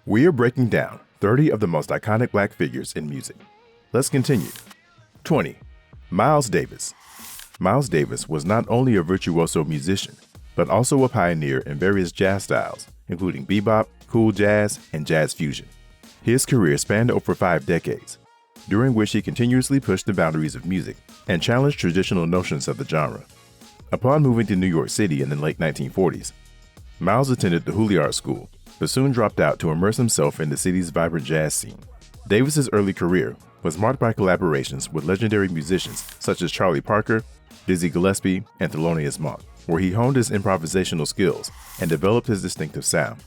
We are breaking down 30 of the most iconic black figures in music. Let's continue. 20. Miles Davis. Miles Davis was not only a virtuoso musician, but also a pioneer in various jazz styles, including bebop, cool jazz, and jazz fusion. His career spanned over 5 decades, during which he continuously pushed the boundaries of music and challenged traditional notions of the genre. Upon moving to New York City in the late 1940s, Miles attended the Juilliard School, but soon dropped out to immerse himself in the city's vibrant jazz scene. Davis's early career was marked by collaborations with legendary musicians such as Charlie Parker, Dizzy Gillespie, and Thelonious Monk, where he honed his improvisational skills and developed his distinctive sound.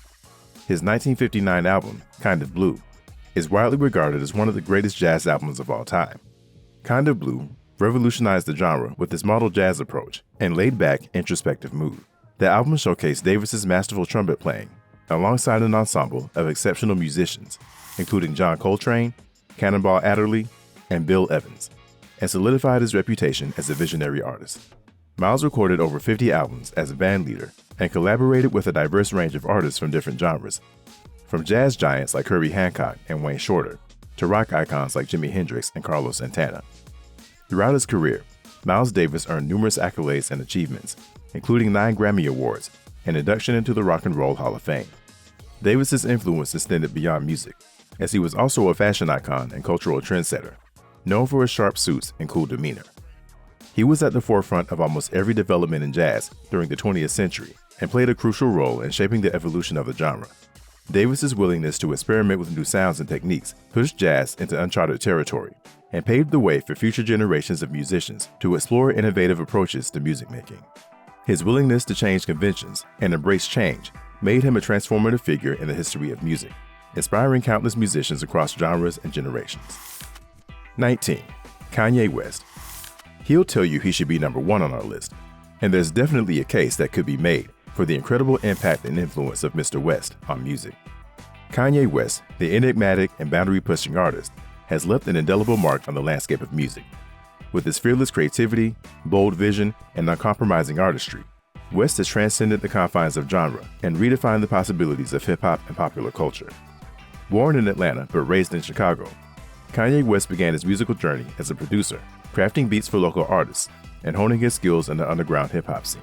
His 1959 album, Kind of Blue, is widely regarded as one of the greatest jazz albums of all time. Kind of Blue revolutionized the genre with its modal jazz approach and laid-back, introspective mood. The album showcased Davis's masterful trumpet playing, alongside an ensemble of exceptional musicians, including John Coltrane, Cannonball Adderley, and Bill Evans, and solidified his reputation as a visionary artist. Miles recorded over 50 albums as a band leader and collaborated with a diverse range of artists from different genres, from jazz giants like Herbie Hancock and Wayne Shorter, to rock icons like Jimi Hendrix and Carlos Santana. Throughout his career, Miles Davis earned numerous accolades and achievements, including 9 Grammy Awards and induction into the Rock and Roll Hall of Fame. Davis's influence extended beyond music, as he was also a fashion icon and cultural trendsetter, known for his sharp suits and cool demeanor. He was at the forefront of almost every development in jazz during the 20th century and played a crucial role in shaping the evolution of the genre. Davis's willingness to experiment with new sounds and techniques pushed jazz into uncharted territory and paved the way for future generations of musicians to explore innovative approaches to music making. His willingness to change conventions and embrace change made him a transformative figure in the history of music, inspiring countless musicians across genres and generations. 19. Kanye West. He'll tell you he should be number 1 on our list, and there's definitely a case that could be made for the incredible impact and influence of Mr. West on music. Kanye West, the enigmatic and boundary-pushing artist, has left an indelible mark on the landscape of music. With his fearless creativity, bold vision, and uncompromising artistry, West has transcended the confines of genre and redefined the possibilities of hip-hop and popular culture. Born in Atlanta but raised in Chicago, Kanye West began his musical journey as a producer, crafting beats for local artists and honing his skills in the underground hip-hop scene.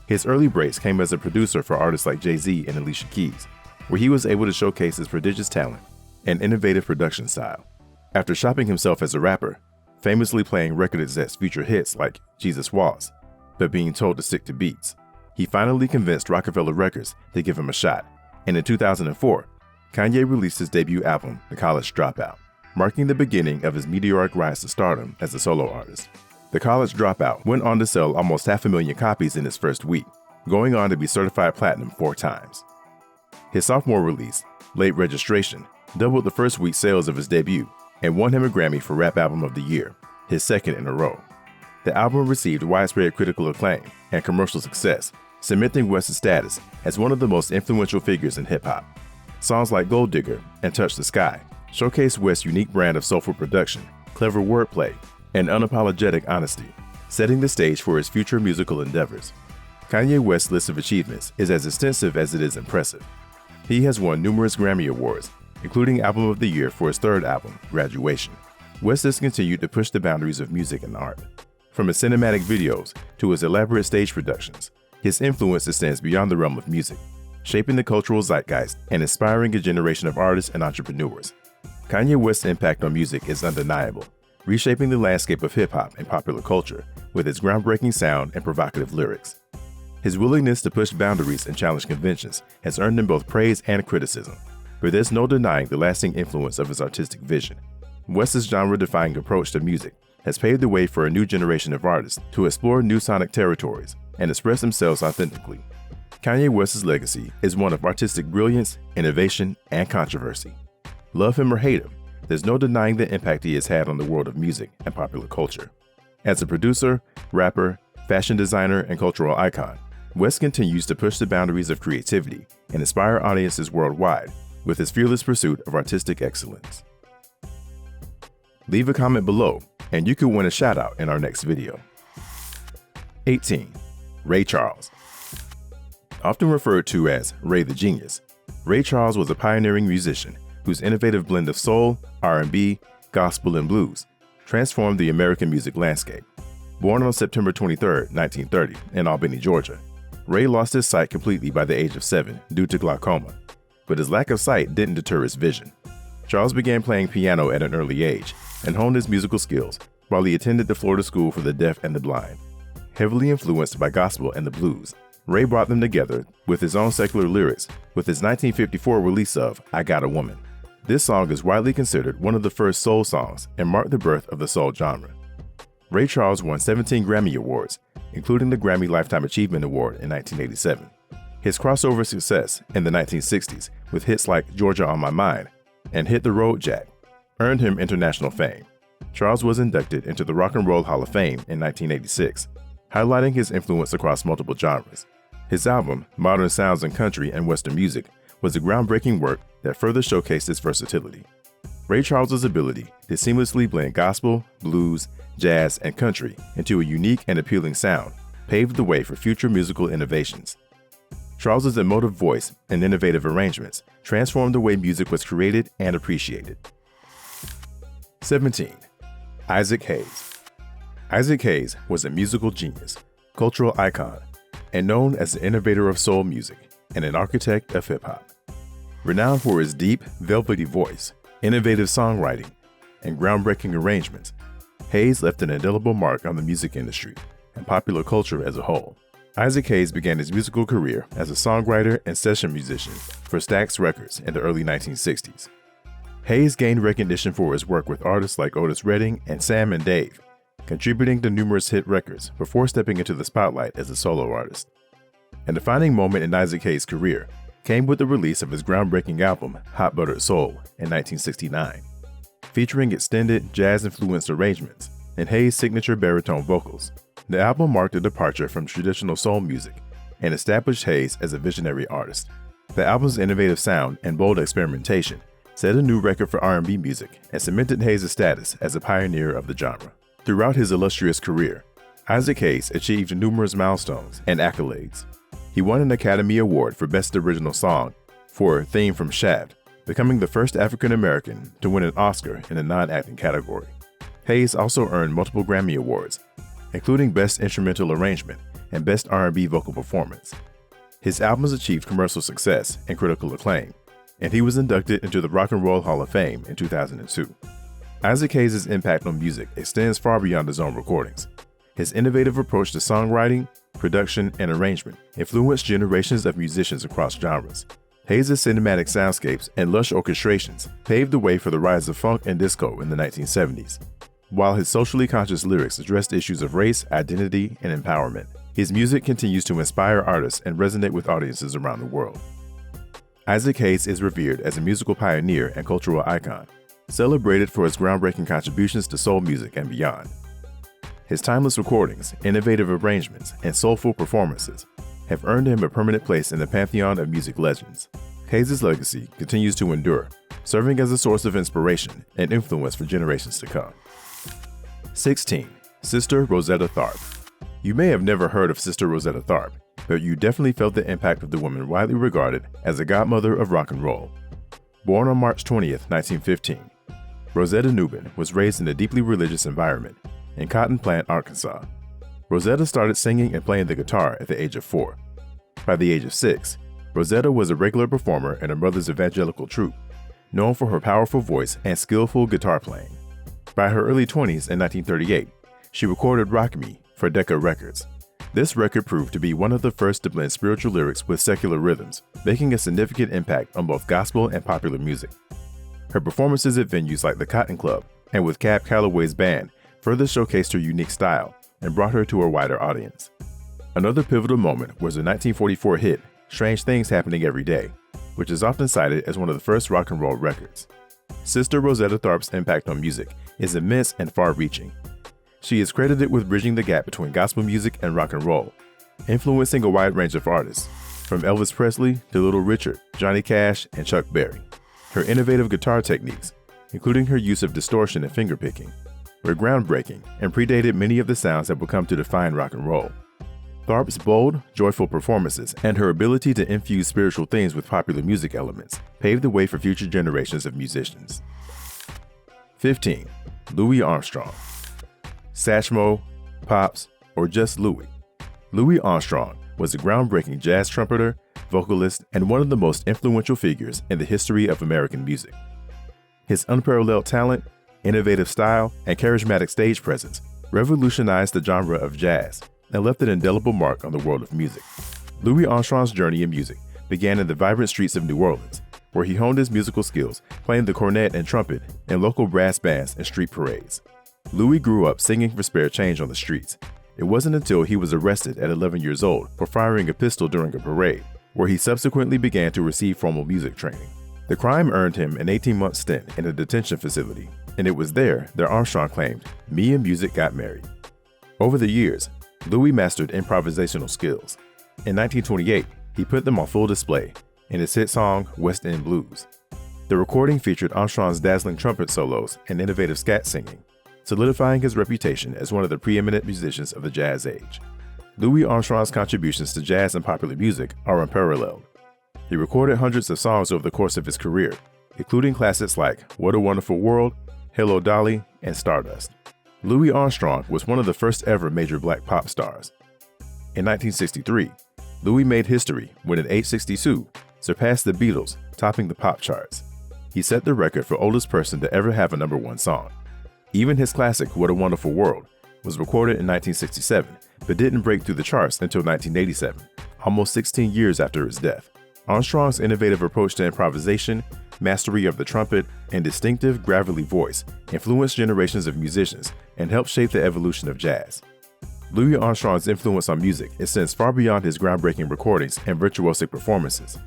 His early breaks came as a producer for artists like Jay-Z and Alicia Keys, where he was able to showcase his prodigious talent and innovative production style. After shopping himself as a rapper, famously playing record execs feature hits like Jesus Walks, but being told to stick to beats, he finally convinced Rockefeller Records to give him a shot, and in 2004, Kanye released his debut album, The College Dropout, marking the beginning of his meteoric rise to stardom as a solo artist. The College Dropout went on to sell almost 500,000 copies in its first week, going on to be certified platinum 4 times. His sophomore release, Late Registration, doubled the first week's sales of his debut and won him a Grammy for Rap Album of the Year, his second in a row. The album received widespread critical acclaim and commercial success, cementing West's status as one of the most influential figures in hip-hop. Songs like Gold Digger and Touch the Sky showcase West's unique brand of soulful production, clever wordplay, and unapologetic honesty, setting the stage for his future musical endeavors. Kanye West's list of achievements is as extensive as it is impressive. He has won numerous Grammy Awards, including Album of the Year for his third album, Graduation. West has continued to push the boundaries of music and art. From his cinematic videos to his elaborate stage productions, his influence extends beyond the realm of music, shaping the cultural zeitgeist and inspiring a generation of artists and entrepreneurs. Kanye West's impact on music is undeniable, reshaping the landscape of hip-hop and popular culture with its groundbreaking sound and provocative lyrics. His willingness to push boundaries and challenge conventions has earned him both praise and criticism, but there's no denying the lasting influence of his artistic vision. West's genre-defying approach to music has paved the way for a new generation of artists to explore new sonic territories and express themselves authentically. Kanye West's legacy is one of artistic brilliance, innovation, and controversy. Love him or hate him, there's no denying the impact he has had on the world of music and popular culture. As a producer, rapper, fashion designer, and cultural icon, West continues to push the boundaries of creativity and inspire audiences worldwide with his fearless pursuit of artistic excellence. Leave a comment below and you could win a shout out in our next video. 18. Ray Charles. Often referred to as Ray the Genius, Ray Charles was a pioneering musician whose innovative blend of soul, R&B, gospel, and blues transformed the American music landscape. Born on September 23, 1930, in Albany, Georgia, Ray lost his sight completely by the age of 7 due to glaucoma, but his lack of sight didn't deter his vision. Charles began playing piano at an early age and honed his musical skills while he attended the Florida School for the Deaf and the Blind. Heavily influenced by gospel and the blues, Ray brought them together with his own secular lyrics with his 1954 release of I Got a Woman. This song is widely considered one of the first soul songs and marked the birth of the soul genre. Ray Charles won 17 Grammy Awards, including the Grammy Lifetime Achievement Award in 1987. His crossover success in the 1960s with hits like Georgia on My Mind and Hit the Road Jack earned him international fame. Charles was inducted into the Rock and Roll Hall of Fame in 1986, highlighting his influence across multiple genres. His album, Modern Sounds in Country and Western Music, was a groundbreaking work that further showcased his versatility. Ray Charles's ability to seamlessly blend gospel, blues, jazz, and country into a unique and appealing sound paved the way for future musical innovations. Charles's emotive voice and innovative arrangements transformed the way music was created and appreciated. 17. Isaac Hayes. Isaac Hayes was a musical genius, cultural icon, and known as the innovator of soul music and an architect of hip-hop. Renowned for his deep, velvety voice, innovative songwriting, and groundbreaking arrangements, Hayes left an indelible mark on the music industry and popular culture as a whole. Isaac Hayes began his musical career as a songwriter and session musician for Stax Records in the early 1960s. Hayes gained recognition for his work with artists like Otis Redding and Sam and Dave, contributing to numerous hit records before stepping into the spotlight as a solo artist. A defining moment in Isaac Hayes' career came with the release of his groundbreaking album, Hot Buttered Soul, in 1969. Featuring extended jazz-influenced arrangements and Hayes' signature baritone vocals, the album marked a departure from traditional soul music and established Hayes as a visionary artist. The album's innovative sound and bold experimentation set a new record for R&B music and cemented Hayes' status as a pioneer of the genre. Throughout his illustrious career, Isaac Hayes achieved numerous milestones and accolades. He won an Academy Award for Best Original Song for Theme from Shaft, becoming the first African-American to win an Oscar in the non-acting category. Hayes also earned multiple Grammy Awards, including Best Instrumental Arrangement and Best R&B Vocal Performance. His albums achieved commercial success and critical acclaim, and he was inducted into the Rock and Roll Hall of Fame in 2002. Isaac Hayes' impact on music extends far beyond his own recordings. His innovative approach to songwriting, production, and arrangement influenced generations of musicians across genres. Hayes' cinematic soundscapes and lush orchestrations paved the way for the rise of funk and disco in the 1970s. While his socially conscious lyrics addressed issues of race, identity, and empowerment, his music continues to inspire artists and resonate with audiences around the world. Isaac Hayes is revered as a musical pioneer and cultural icon, celebrated for his groundbreaking contributions to soul music and beyond. His timeless recordings, innovative arrangements, and soulful performances have earned him a permanent place in the pantheon of music legends. Hayes' legacy continues to endure, serving as a source of inspiration and influence for generations to come. 16. Sister Rosetta Tharpe. You may have never heard of Sister Rosetta Tharpe, but you definitely felt the impact of the woman widely regarded as a godmother of rock and roll. Born on March 20th, 1915, Rosetta Newman was raised in a deeply religious environment in Cotton Plant, Arkansas. Rosetta started singing and playing the guitar at the age of 4. By the age of 6, Rosetta was a regular performer in her mother's evangelical troupe, known for her powerful voice and skillful guitar playing. By her early 20s in 1938, she recorded Rock Me for Decca Records. This record proved to be one of the first to blend spiritual lyrics with secular rhythms, making a significant impact on both gospel and popular music. Her performances at venues like the Cotton Club and with Cab Calloway's band further showcased her unique style and brought her to a wider audience. Another pivotal moment was the 1944 hit Strange Things Happening Every Day, which is often cited as one of the first rock and roll records. Sister Rosetta Tharpe's impact on music is immense and far-reaching. She is credited with bridging the gap between gospel music and rock and roll, influencing a wide range of artists, from Elvis Presley to Little Richard, Johnny Cash, and Chuck Berry. Her innovative guitar techniques, including her use of distortion and fingerpicking, were groundbreaking and predated many of the sounds that would come to define rock and roll. Tharpe's bold, joyful performances and her ability to infuse spiritual themes with popular music elements paved the way for future generations of musicians. 15. Louis Armstrong. Satchmo, Pops, or just Louis. Louis Armstrong was a groundbreaking jazz trumpeter, vocalist, and one of the most influential figures in the history of American music. His unparalleled talent, innovative style, and charismatic stage presence revolutionized the genre of jazz and left an indelible mark on the world of music. Louis Armstrong's journey in music began in the vibrant streets of New Orleans, where he honed his musical skills playing the cornet and trumpet in local brass bands and street parades. Louis grew up singing for spare change on the streets. It wasn't until he was arrested at 11 years old for firing a pistol during a parade, where he subsequently began to receive formal music training. The crime earned him an 18-month stint in a detention facility, and it was there that Armstrong claimed, "Me and music got married." Over the years, Louis mastered improvisational skills. In 1928, he put them on full display in his hit song, West End Blues. The recording featured Armstrong's dazzling trumpet solos and innovative scat singing, solidifying his reputation as one of the preeminent musicians of the jazz age. Louis Armstrong's contributions to jazz and popular music are unparalleled. He recorded hundreds of songs over the course of his career, including classics like What a Wonderful World, Hello Dolly, and Stardust. Louis Armstrong was one of the first ever major black pop stars. In 1963, Louis made history when at age 62, surpassed the Beatles, topping the pop charts. He set the record for oldest person to ever have a #1 song. Even his classic What a Wonderful World was recorded in 1967, but didn't break through the charts until 1987, almost 16 years after his death. Armstrong's innovative approach to improvisation, mastery of the trumpet, and distinctive, gravelly voice influenced generations of musicians and helped shape the evolution of jazz. Louis Armstrong's influence on music extends far beyond his groundbreaking recordings and virtuosic performances.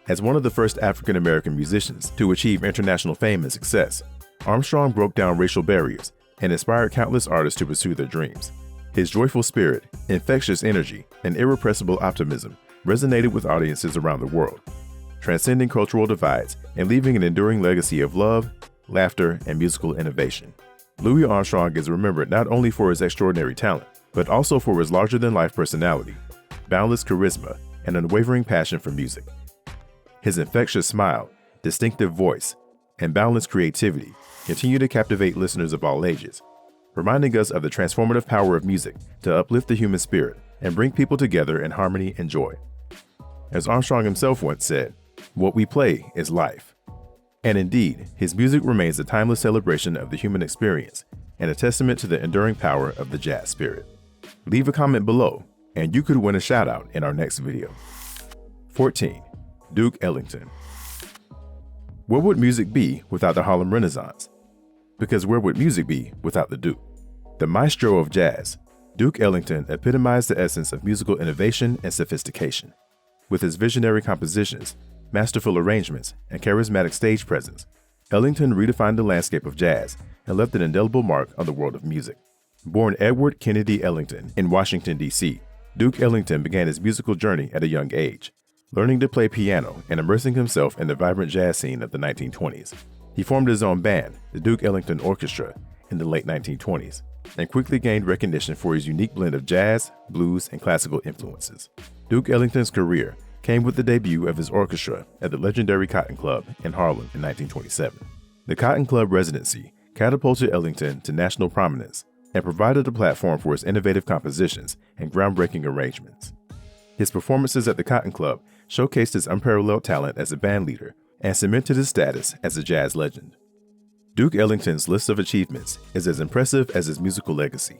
As one of the first African-American musicians to achieve international fame and success, Armstrong broke down racial barriers and inspired countless artists to pursue their dreams. His joyful spirit, infectious energy, and irrepressible optimism resonated with audiences around the world, transcending cultural divides and leaving an enduring legacy of love, laughter, and musical innovation. Louis Armstrong is remembered not only for his extraordinary talent, but also for his larger-than-life personality, boundless charisma, and unwavering passion for music. His infectious smile, distinctive voice, and boundless creativity continue to captivate listeners of all ages, reminding us of the transformative power of music to uplift the human spirit and bring people together in harmony and joy. As Armstrong himself once said, "What we play is life." And indeed, his music remains a timeless celebration of the human experience and a testament to the enduring power of the jazz spirit. Leave a comment below, and you could win a shout-out in our next video. 14. Duke Ellington. Where would music be without the Harlem Renaissance? Because where would music be without the Duke? The maestro of jazz, Duke Ellington epitomized the essence of musical innovation and sophistication. With his visionary compositions, masterful arrangements, and charismatic stage presence, Ellington redefined the landscape of jazz and left an indelible mark on the world of music. Born Edward Kennedy Ellington in Washington, D.C., Duke Ellington began his musical journey at a young age, learning to play piano and immersing himself in the vibrant jazz scene of the 1920s. He formed his own band, the Duke Ellington Orchestra, in the late 1920s, and quickly gained recognition for his unique blend of jazz, blues, and classical influences. Duke Ellington's career came with the debut of his orchestra at the legendary Cotton Club in Harlem in 1927. The Cotton Club residency catapulted Ellington to national prominence and provided a platform for his innovative compositions and groundbreaking arrangements. His performances at the Cotton Club showcased his unparalleled talent as a band leader and cemented his status as a jazz legend. Duke Ellington's list of achievements is as impressive as his musical legacy.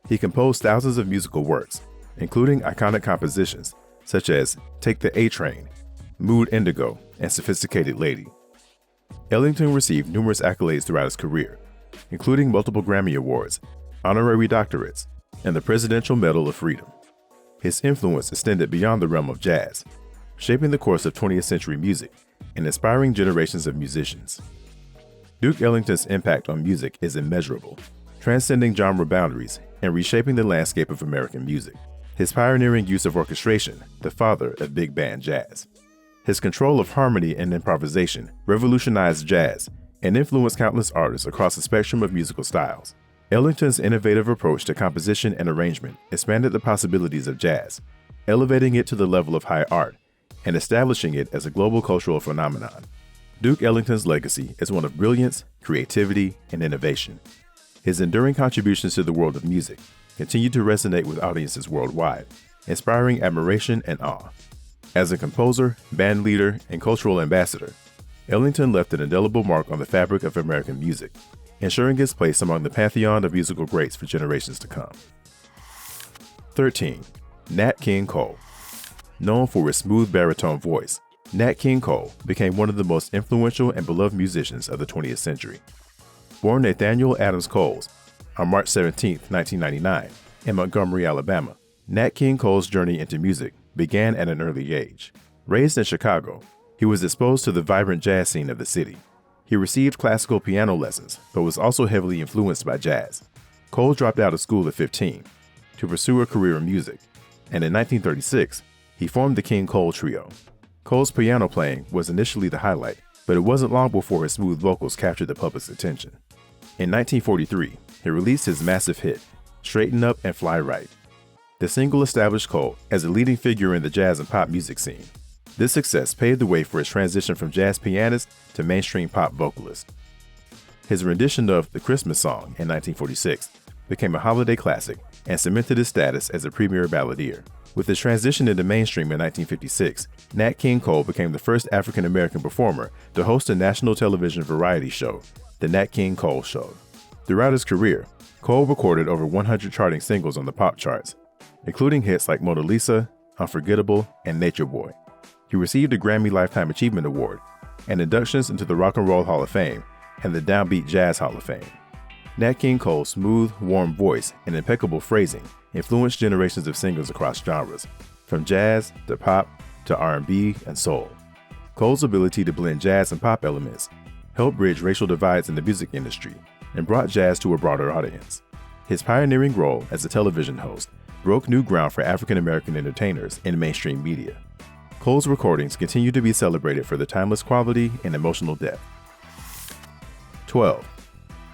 He composed thousands of musical works, including iconic compositions such as Take the A Train, Mood Indigo, and Sophisticated Lady. Ellington received numerous accolades throughout his career, including multiple Grammy Awards, honorary doctorates, and the Presidential Medal of Freedom. His influence extended beyond the realm of jazz, shaping the course of 20th century music and inspiring generations of musicians. Duke Ellington's impact on music is immeasurable, transcending genre boundaries and reshaping the landscape of American music. His pioneering use of orchestration, the father of big band jazz. His control of harmony and improvisation revolutionized jazz and influenced countless artists across the spectrum of musical styles. Ellington's innovative approach to composition and arrangement expanded the possibilities of jazz, elevating it to the level of high art and establishing it as a global cultural phenomenon. Duke Ellington's legacy is one of brilliance, creativity, and innovation. His enduring contributions to the world of music continue to resonate with audiences worldwide, inspiring admiration and awe. As a composer, band leader, and cultural ambassador, Ellington left an indelible mark on the fabric of American music, ensuring his place among the pantheon of musical greats for generations to come. 13. Nat King Cole. Known for his smooth baritone voice, Nat King Cole became one of the most influential and beloved musicians of the 20th century. Born Nathaniel Adams Coles on March 17, 1999, in Montgomery, Alabama, Nat King Cole's journey into music began at an early age. Raised in Chicago, he was exposed to the vibrant jazz scene of the city. He received classical piano lessons, but was also heavily influenced by jazz. Cole dropped out of school at 15 to pursue a career in music, and in 1936, he formed the King Cole Trio. Cole's piano playing was initially the highlight, but it wasn't long before his smooth vocals captured the public's attention. In 1943, he released his massive hit, Straighten Up and Fly Right. The single established Cole as a leading figure in the jazz and pop music scene. This success paved the way for his transition from jazz pianist to mainstream pop vocalist. His rendition of The Christmas Song in 1946 became a holiday classic and cemented his status as a premier balladeer. With his transition into mainstream in 1956, Nat King Cole became the first African-American performer to host a national television variety show, The Nat King Cole Show. Throughout his career, Cole recorded over 100 charting singles on the pop charts, including hits like Mona Lisa, Unforgettable, and Nature Boy. He received a Grammy Lifetime Achievement Award and inductions into the Rock and Roll Hall of Fame and the Downbeat Jazz Hall of Fame. Nat King Cole's smooth, warm voice and impeccable phrasing influenced generations of singers across genres, from jazz to pop to R&B and soul. Cole's ability to blend jazz and pop elements helped bridge racial divides in the music industry and brought jazz to a broader audience. His pioneering role as a television host broke new ground for African-American entertainers in mainstream media. Cole's recordings continue to be celebrated for their timeless quality and emotional depth. 12.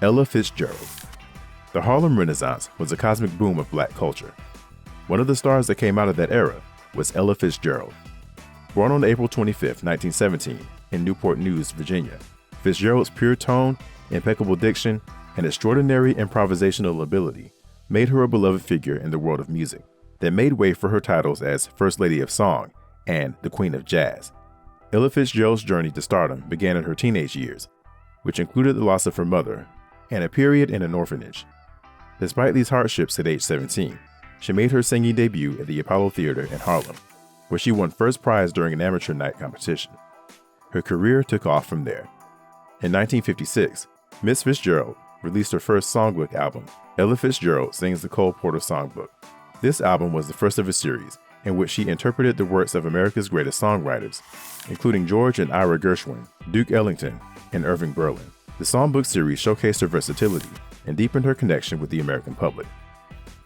Ella Fitzgerald. The Harlem Renaissance was a cosmic boom of black culture. One of the stars that came out of that era was Ella Fitzgerald. Born on April 25, 1917, in Newport News, Virginia, Fitzgerald's pure tone, impeccable diction, and extraordinary improvisational ability made her a beloved figure in the world of music that made way for her titles as First Lady of Song and the Queen of Jazz. Ella Fitzgerald's journey to stardom began in her teenage years, which included the loss of her mother and a period in an orphanage. Despite these hardships at age 17, she made her singing debut at the Apollo Theater in Harlem, where she won first prize during an amateur night competition. Her career took off from there. In 1956, Miss Fitzgerald released her first songbook album, Ella Fitzgerald Sings the Cole Porter Songbook. This album was the first of a series in which she interpreted the works of America's greatest songwriters, including George and Ira Gershwin, Duke Ellington, and Irving Berlin. The songbook series showcased her versatility and deepened her connection with the American public.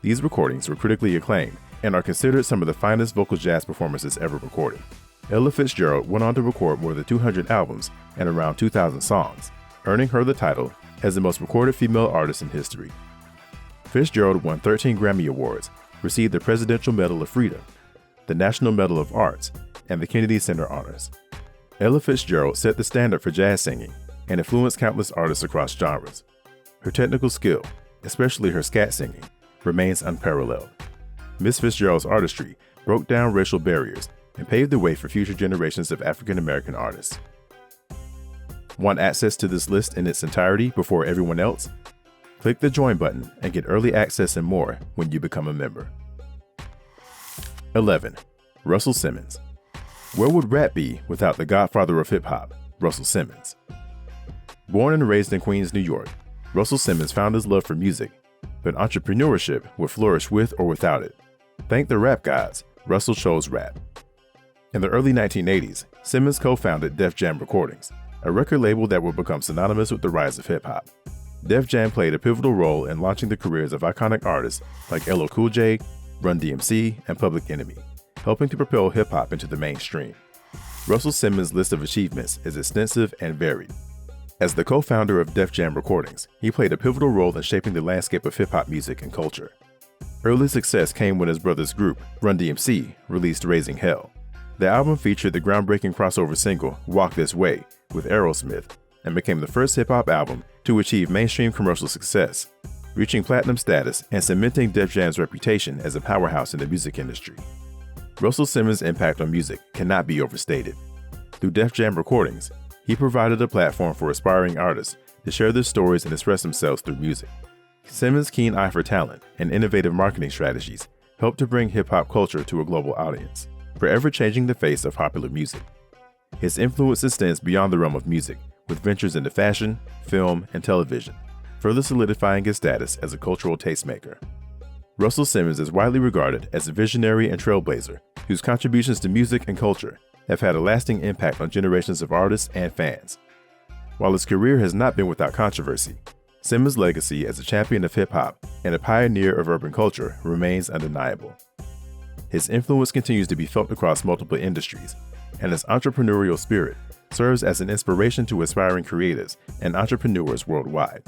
These recordings were critically acclaimed and are considered some of the finest vocal jazz performances ever recorded. Ella Fitzgerald went on to record more than 200 albums and around 2,000 songs, earning her the title as the most recorded female artist in history. Fitzgerald won 13 Grammy Awards, received the Presidential Medal of Freedom, the National Medal of Arts, and the Kennedy Center Honors. Ella Fitzgerald set the standard for jazz singing and influenced countless artists across genres. Her technical skill, especially her scat singing, remains unparalleled. Miss Fitzgerald's artistry broke down racial barriers and paved the way for future generations of African-American artists. Want access to this list in its entirety before everyone else? Click the join button and get early access and more when you become a member. 11. Russel Simmons. Where would rap be without the godfather of hip-hop, Russel Simmons? Born and raised in Queens, New York, Russel Simmons found his love for music, but entrepreneurship would flourish with or without it. Thank the rap gods, Russel chose rap. In the early 1980s, Simmons co-founded Def Jam Recordings, a record label that would become synonymous with the rise of hip-hop. Def Jam played a pivotal role in launching the careers of iconic artists like LL Cool J, Run DMC, and Public Enemy, helping to propel hip-hop into the mainstream. Russel Simmons' list of achievements is extensive and varied. As the co-founder of Def Jam Recordings, he played a pivotal role in shaping the landscape of hip-hop music and culture. Early success came when his brother's group, Run DMC, released Raising Hell. The album featured the groundbreaking crossover single Walk This Way with Aerosmith and became the first hip-hop album to achieve mainstream commercial success, reaching platinum status and cementing Def Jam's reputation as a powerhouse in the music industry. Russel Simmons' impact on music cannot be overstated. Through Def Jam Recordings, he provided a platform for aspiring artists to share their stories and express themselves through music. Simmons' keen eye for talent and innovative marketing strategies helped to bring hip-hop culture to a global audience, forever changing the face of popular music. His influence extends beyond the realm of music, with ventures into fashion, film, and television, further solidifying his status as a cultural tastemaker. Russel Simmons is widely regarded as a visionary and trailblazer whose contributions to music and culture have had a lasting impact on generations of artists and fans. While his career has not been without controversy, Simmons' legacy as a champion of hip-hop and a pioneer of urban culture remains undeniable. His influence continues to be felt across multiple industries, and his entrepreneurial spirit serves as an inspiration to aspiring creatives and entrepreneurs worldwide.